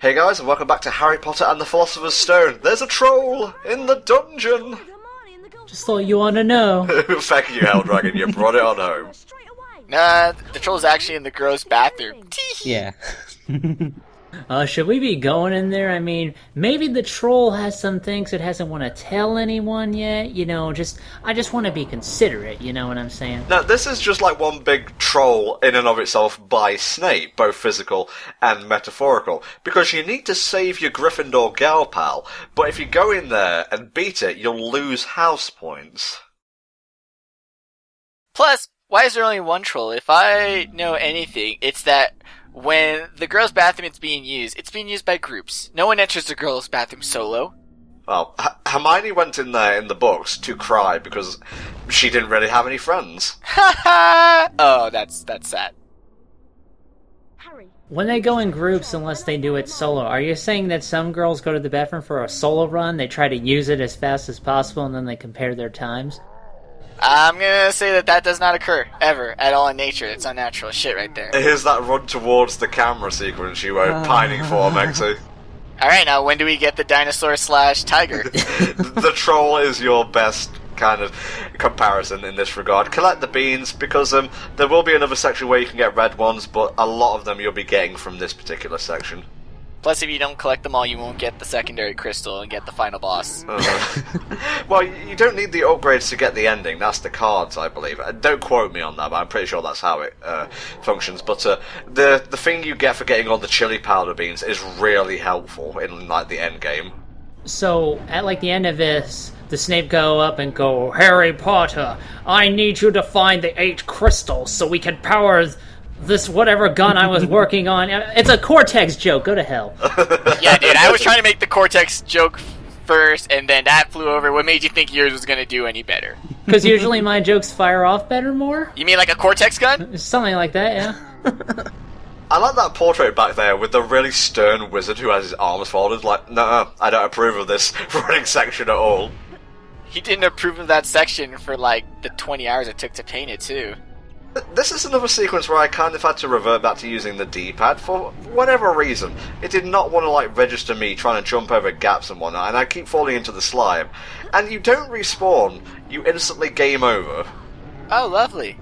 Hey guys, and welcome back to Harry Potter and the Philosopher's Stone. There's a troll in the dungeon! Just thought you want to know. Thank you, Helldragon, you brought it on home. Nah, the troll's actually in the girls' bathroom. Yeah. Should we be going in there? I mean, maybe the troll has some things it hasn't want to tell anyone yet. You know, I just want to be considerate, you know what I'm saying? Now, this is just like one big troll in and of itself by Snape, both physical and metaphorical, because you need to save your Gryffindor gal pal, but if you go in there and beat it, you'll lose house points. Plus, why is there only one troll? If I know anything, it's that when the girls' bathroom is being used, it's being used by groups. No one enters the girls' bathroom solo. Well, Hermione went in there in the books to cry because she didn't really have any friends. Ha ha! Oh, that's sad. When they go in groups, unless they do it solo, are you saying that some girls go to the bathroom for a solo run, they try to use it as fast as possible, and then they compare their times? I'm gonna say that does not occur, ever, at all in nature. It's unnatural shit right there. Here's that run towards the camera sequence you were pining for, Mexi. Alright, now when do we get the dinosaur/tiger? The troll is your best kind of comparison in this regard. Collect the beans, because there will be another section where you can get red ones, but a lot of them you'll be getting from this particular section. Plus, if you don't collect them all, you won't get the secondary crystal and get the final boss. Well, you don't need the upgrades to get the ending. That's the cards, I believe. Don't quote me on that, but I'm pretty sure that's how it functions. But the thing you get for getting all the chili powder beans is really helpful in like the end game. So, at like the end of this, the Snape go up and go, Harry Potter, I need you to find the 8 crystals so we can power this whatever gun I was working on. It's a Cortex joke, go to hell. Yeah, dude, I was trying to make the Cortex joke first, and then that flew over. What made you think yours was gonna do any better? Because usually my jokes fire off better more? You mean like a Cortex gun? Something like that, yeah. I like that portrait back there with the really stern wizard who has his arms folded, like, no, I don't approve of this running section at all. He didn't approve of that section for like the 20 hours it took to paint it, too. This is another sequence where I kind of had to revert back to using the D-pad for whatever reason. It did not want to like register me trying to jump over gaps and whatnot, and I keep falling into the slime. And you don't respawn, you instantly game over. Oh, lovely.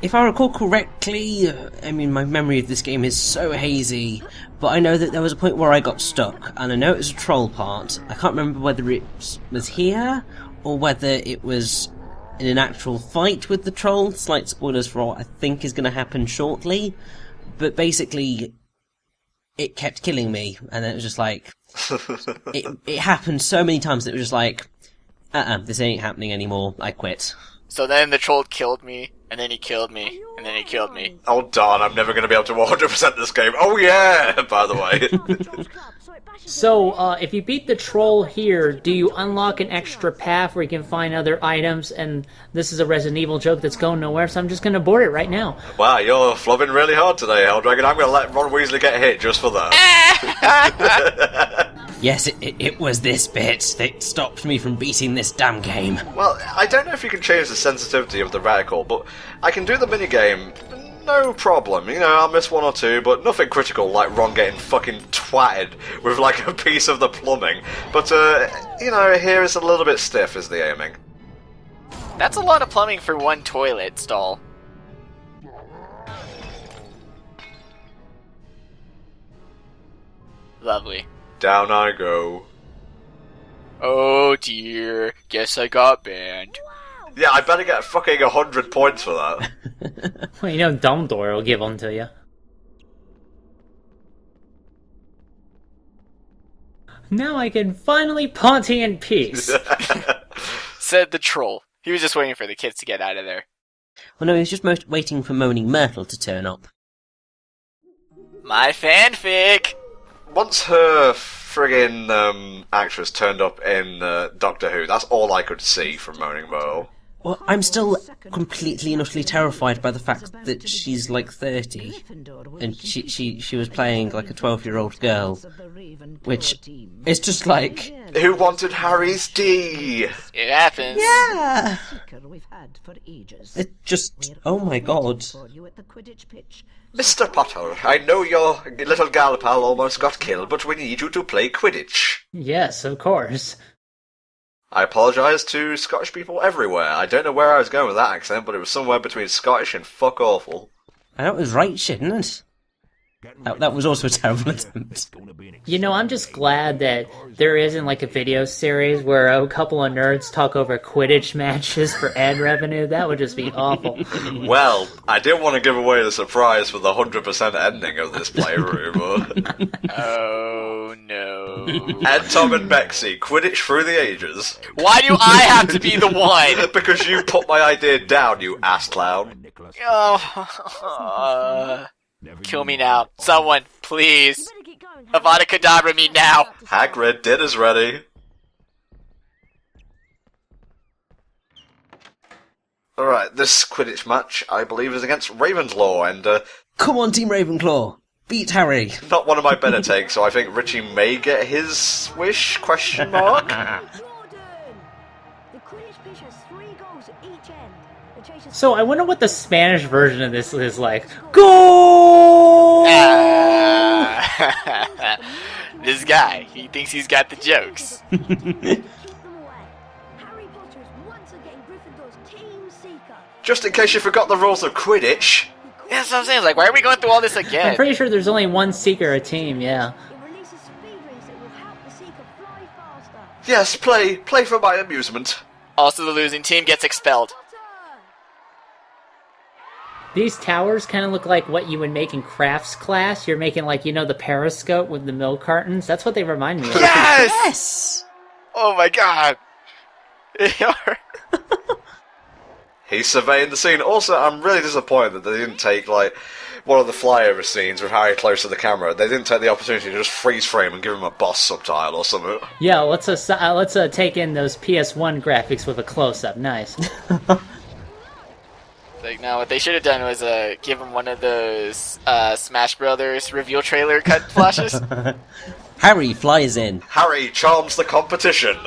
If I recall correctly, I mean, my memory of this game is so hazy, but I know that there was a point where I got stuck, and I know it was a troll part. I can't remember whether it was here, or whether it was in an actual fight with the troll. Slight spoilers for what I think is going to happen shortly. But basically, it kept killing me, and then it was just like... it happened so many times that it was just like, this ain't happening anymore, I quit. So then the troll killed me, and then he killed me, and then he killed me. Oh darn, I'm never going to be able to 100% this game. Oh yeah, by the way. So, if you beat the troll here, do you unlock an extra path where you can find other items? And this is a Resident Evil joke that's going nowhere, so I'm just going to board it right now. Wow, you're flubbing really hard today, Helldragon. I'm going to let Ron Weasley get hit just for that. Yes, it was this bit that stopped me from beating this damn game. Well, I don't know if you can change the sensitivity of the reticle, but I can do the minigame. No problem, you know, I'll miss one or two, but nothing critical like Ron getting fucking twatted with like a piece of the plumbing. But, you know, here is a little bit stiff is the aiming. That's a lot of plumbing for one toilet stall. Lovely. Down I go. Oh dear, guess I got banned. Yeah, I better get fucking 100 points for that. Well, you know Dumbledore will give them to you. Now I can finally party in peace. Said the troll. He was just waiting for the kids to get out of there. Well, no, he was just waiting for Moaning Myrtle to turn up. My fanfic! Once her friggin' actress turned up in Doctor Who, that's all I could see from Moaning Myrtle. Well, I'm still completely and utterly terrified by the fact that she's like 30, and she was playing like a 12-year-old girl, which is just like, Who wanted Harry's D? It happens. Yeah! We've had for ages. It just... oh my god. For you at the Quidditch pitch. Mr. Potter, I know your little gal pal almost got killed, but we need you to play Quidditch. Yes, of course. I apologise to Scottish people everywhere. I don't know where I was going with that accent, but it was somewhere between Scottish and fuck awful. That was right, shouldn't it? That was also a terrible attempt. You know, I'm just glad that there isn't like a video series where a couple of nerds talk over Quidditch matches for ad revenue. That would just be awful. Well, I didn't want to give away the surprise for the 100% ending of this playthrough, but... Oh no. Ed, Tom and Bexy, Quidditch through the ages. Why do I have to be the one? Because you put my idea down, you ass clown. Oh, kill me now. Someone, please. Avada Kedavra me now. Hagrid, dinner's ready. Alright, this Quidditch match, I believe, is against Ravenclaw, and, Come on, Team Ravenclaw! Beat Harry! not one of my better takes, so I think Richie may get his wish, question mark? Jordan! The Quidditch pitch has 3 goals at each end. The chase is So I wonder what the Spanish version of this is like. Go! This guy, he thinks he's got the jokes. keep them away. Harry Potter is once again Gryffindor's team seeker. Just in case you forgot the rules of Quidditch. Yeah, that's what I'm saying. Like, why are we going through all this I'm again? pretty sure there's only one Seeker a team, yeah. It releases speed rings that will help the seeker fly faster. Yes, play for my amusement. Also, the losing team gets expelled. Potter! These towers kind of look like what you would make in crafts class. You're making, like, you know, the periscope with the milk cartons. That's what they remind me of. Yes! Yes! Oh my god. They are. He's surveying the scene. Also, I'm really disappointed that they didn't take, like, one of the flyover scenes with Harry close to the camera. They didn't take the opportunity to just freeze frame and give him a boss subtitle or something. Yeah, let's take in those PS1 graphics with a close-up. Nice. Like, no, what they should have done was give him one of those Smash Brothers reveal trailer cut flashes. Harry flies in. Harry charms the competition.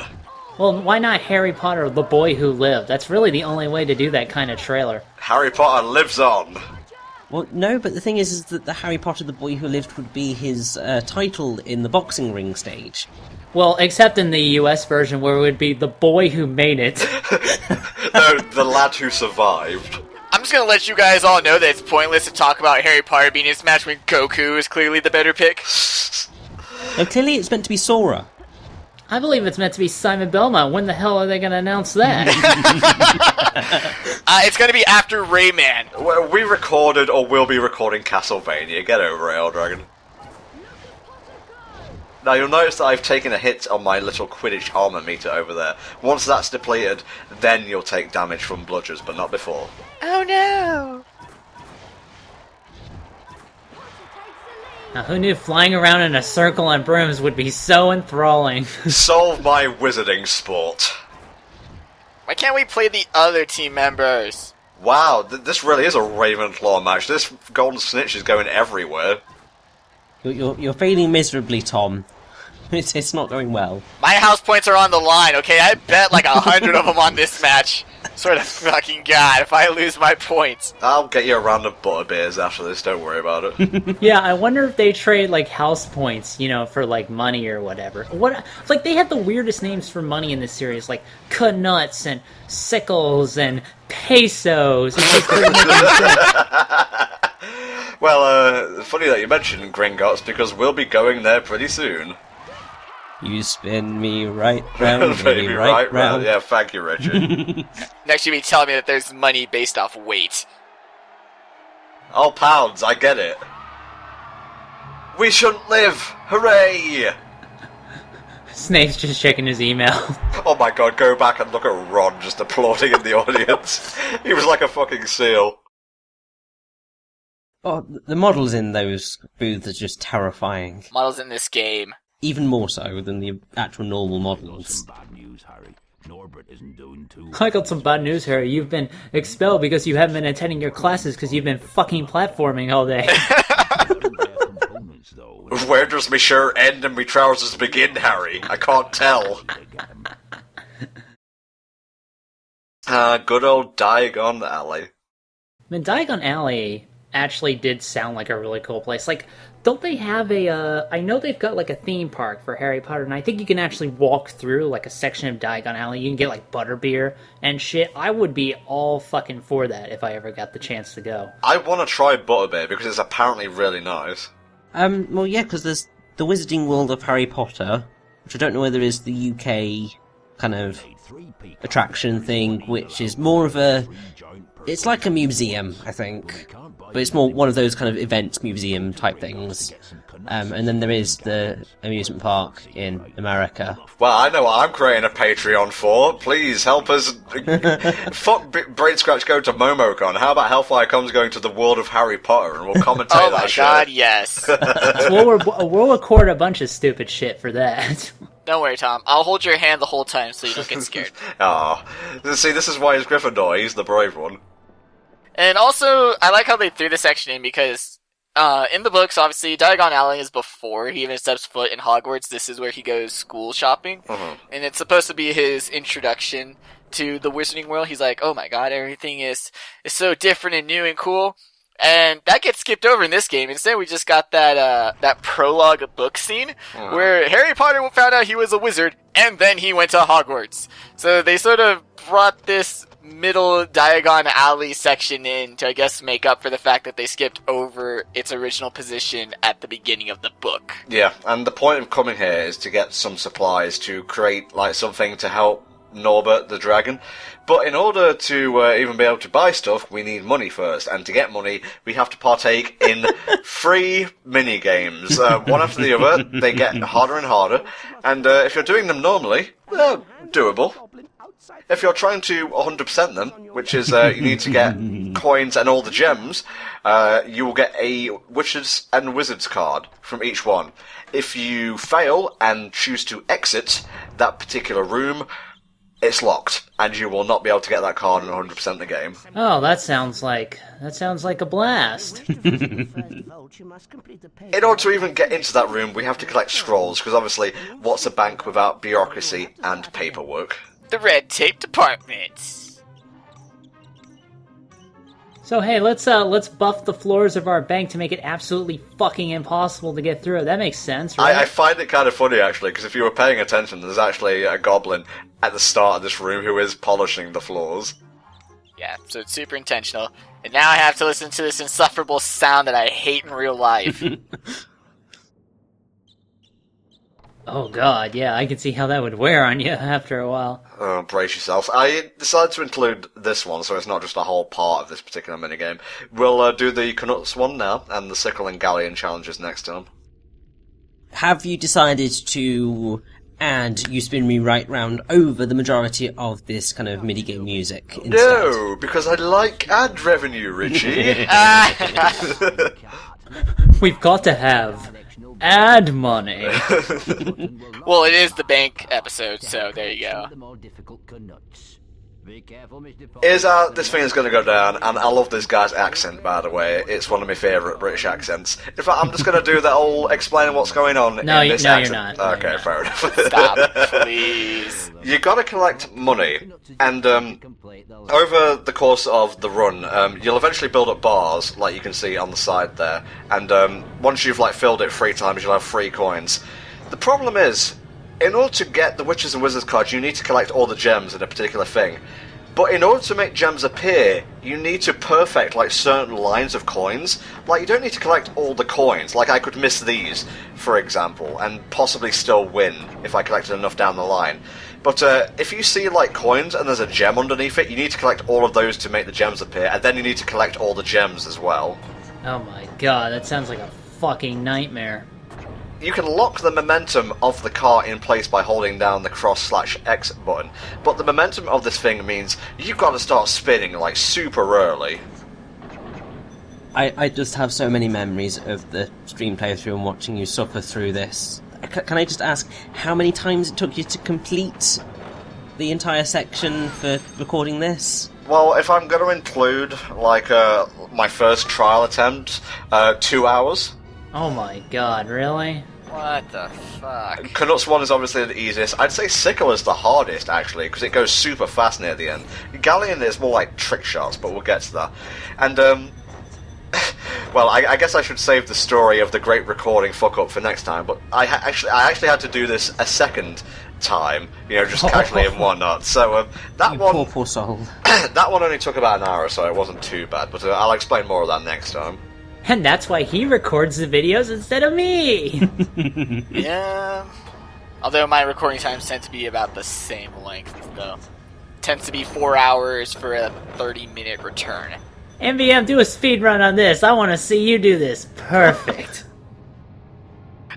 Well, why not Harry Potter, the boy who lived? That's really the only way to do that kind of trailer. Harry Potter lives on. Well, no, but the thing is that the Harry Potter the Boy Who Lived would be his title in the boxing ring stage. Well, except in the US version where it would be the boy who made it. No, the lad who survived. I'm just gonna let you guys all know that it's pointless to talk about Harry Potter being in this match when Goku is clearly the better pick. Now, clearly it's meant to be Sora. I believe it's meant to be Simon Belmont. When the hell are they going to announce that? It's gonna be after Rayman. Well, we recorded or will be recording Castlevania. Get over it, Eldragon. Now you'll notice that I've taken a hit on my little Quidditch armor meter over there. Once that's depleted, then you'll take damage from bludgers, but not before. Oh no! Now, who knew flying around in a circle on brooms would be so enthralling? Solve my wizarding sport. Why can't we play the other team members? Wow, this really is a Ravenclaw match. This golden snitch is going everywhere. You're failing miserably, Tom. It's not going well. My house points are on the line, okay? I bet like 100 of them on this match. Sort of fucking god, if I lose my points. I'll get you a round of butterbeers after this, don't worry about it. Yeah, I wonder if they trade, like, house points, you know, for, like, money or whatever. It's like, they had the weirdest names for money in this series, like Knuts and Sickles and Pesos. It just doesn't make any sense. Well, funny that you mentioned Gringotts, because we'll be going there pretty soon. You spin me right round, Baby, baby, right round. Yeah, thank you, Richard. Next, you'll be telling me that there's money based off weight. Oh, pounds, I get it. We shouldn't live! Hooray! Snape's just checking his email. Oh my god, go back and look at Ron just applauding in the audience. He was like a fucking seal. Oh, the models in those booths are just terrifying. Models in this game. Even more so than the actual normal models. Bad news, Harry. Norbert isn't doing too I got some bad news, Harry. You've been expelled because you haven't been attending your classes because you've been fucking platforming all day. Besides, though, Where does my shirt end and my trousers begin, Harry? I can't tell. Good old Diagon Alley. I mean, Diagon Alley actually did sound like a really cool place. Like, don't they have I know they've got, like, a theme park for Harry Potter, and I think you can actually walk through, like, a section of Diagon Alley. You can get, like, butterbeer and shit. I would be all fucking for that if I ever got the chance to go. I want to try Butterbeer because it's apparently really nice. Well, yeah, because there's the Wizarding World of Harry Potter, which I don't know whether is the UK kind of attraction thing, which is more of it's like a museum, I think, but it's more one of those kind of event museum type things. And then there is the amusement park in America. Well, I know what I'm creating a Patreon for. Please help us. Fuck Brain Scratch going to MomoCon. How about HellfireComms going to the world of Harry Potter and we'll commentate Oh that my shit. god, yes. We'll record a bunch of stupid shit for that. Don't worry, Tom. I'll hold your hand the whole time so you don't get scared. Ah, see, this is why he's Gryffindor. He's the brave one. And also, I like how they threw this section in because in the books, obviously, Diagon Alley is before he even steps foot in Hogwarts. This is where he goes school shopping. And it's supposed to be his introduction to the Wizarding World. He's like, oh my god, everything is so different and new and cool. And that gets skipped over in this game. Instead, we just got that prologue book scene where Harry Potter found out he was a wizard, and then he went to Hogwarts. So they sort of brought this middle Diagon Alley section in to, I guess, make up for the fact that they skipped over its original position at the beginning of the book. Yeah, and the point of coming here is to get some supplies to create, like, something to help Norbert the dragon. But in order to even be able to buy stuff, we need money first. And to get money, we have to partake in 3 mini-games. One after the other, they get harder and harder. And if you're doing them normally, they're doable. If you're trying to 100% them, which is you need to get coins and all the gems, you will get a Witches and Wizards card from each one. If you fail and choose to exit that particular room, it's locked, and you will not be able to get that card in 100% the game. Oh, that sounds like a blast. In order to even get into that room, we have to collect scrolls, because obviously, what's a bank without bureaucracy and paperwork? The red tape department. So hey, let's buff the floors of our bank to make it absolutely fucking impossible to get through. That makes sense, right? I find it kind of funny, actually, because if you were paying attention, there's actually a goblin at the start of this room who is polishing the floors. Yeah, so it's super intentional. And now I have to listen to this insufferable sound that I hate in real life. Oh god, yeah, I can see how that would wear on you after a while. Brace yourself. I decided to include this one, so it's not just a whole part of this particular minigame. We'll do the Canucks one now, and the Sickle and Galleon challenges next to them. Have you decided to add You Spin Me Right Round over the majority of this kind of minigame music instead? No, because I like ad revenue, Richie. We've got to have ad money. Well, it is the bank episode, so there you go. This thing is going to go down, and I love this guy's accent, by the way. It's one of my favourite British accents. In fact, I'm just going to do that whole explaining what's going on No, in this no, accent. you're not. Okay, You're fair enough. Stop, please. You got to collect money, and over the course of the run, you'll eventually build up bars, like you can see on the side there. And once you've filled it 3 times, you'll have 3 coins. The problem is, in order to get the Witches and Wizards cards, you need to collect all the gems in a particular thing. But in order to make gems appear, you need to perfect certain lines of coins. You don't need to collect all the coins. I could miss these, for example, and possibly still win if I collected enough down the line. But if you see coins and there's a gem underneath it, you need to collect all of those to make the gems appear, and then you need to collect all the gems as well. Oh my god, that sounds like a fucking nightmare. You can lock the momentum of the car in place by holding down the cross/X button, but the momentum of this thing means you've got to start spinning super early. I just have so many memories of the stream playthrough and watching you suffer through this. Can I just ask how many times it took you to complete the entire section for recording this? Well, if I'm going to include my first trial attempt, 2 hours. Oh my god, really? What the fuck? Canucks 1 is obviously the easiest. I'd say Sickle is the hardest, actually, because it goes super fast near the end. Galleon is more like trick shots, but we'll get to that. And, well, I guess I should save the story of the great recording fuck-up for next time, but I actually had to do this a second time, just casually and whatnot. So, that You one... poor soul. that one only took about an hour, so it wasn't too bad, but I'll explain more of that next time. And that's why he records the videos instead of me! Yeah. Although my recording times tend to be about the same length, though. Tends to be 4 hours for a 30-minute return. MVM, do a speed run on this. I want to see you do this. Perfect.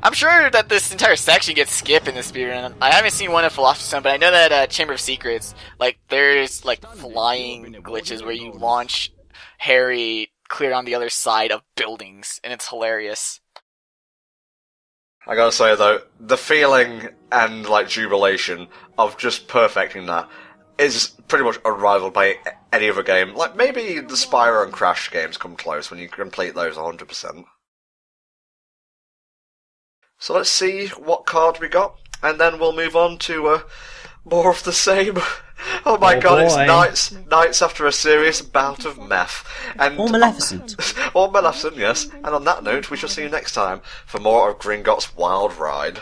I'm sure that this entire section gets skipped in the speedrun. I haven't seen one in Philosopher, but I know that Chamber of Secrets, there's flying glitches where you launch Harry clear on the other side of buildings, and it's hilarious. I gotta say though, the feeling and jubilation of just perfecting that is pretty much unrivaled by any other game. Maybe the Spyro and Crash games come close when you complete those 100%. So let's see what card we got, and then we'll move on to more of the same. Oh my god, boy. it's nights after a serious bout of meth. And Or Maleficent. or Maleficent, yes. And on that note, we shall see you next time for more of Gringotts' Wild Ride.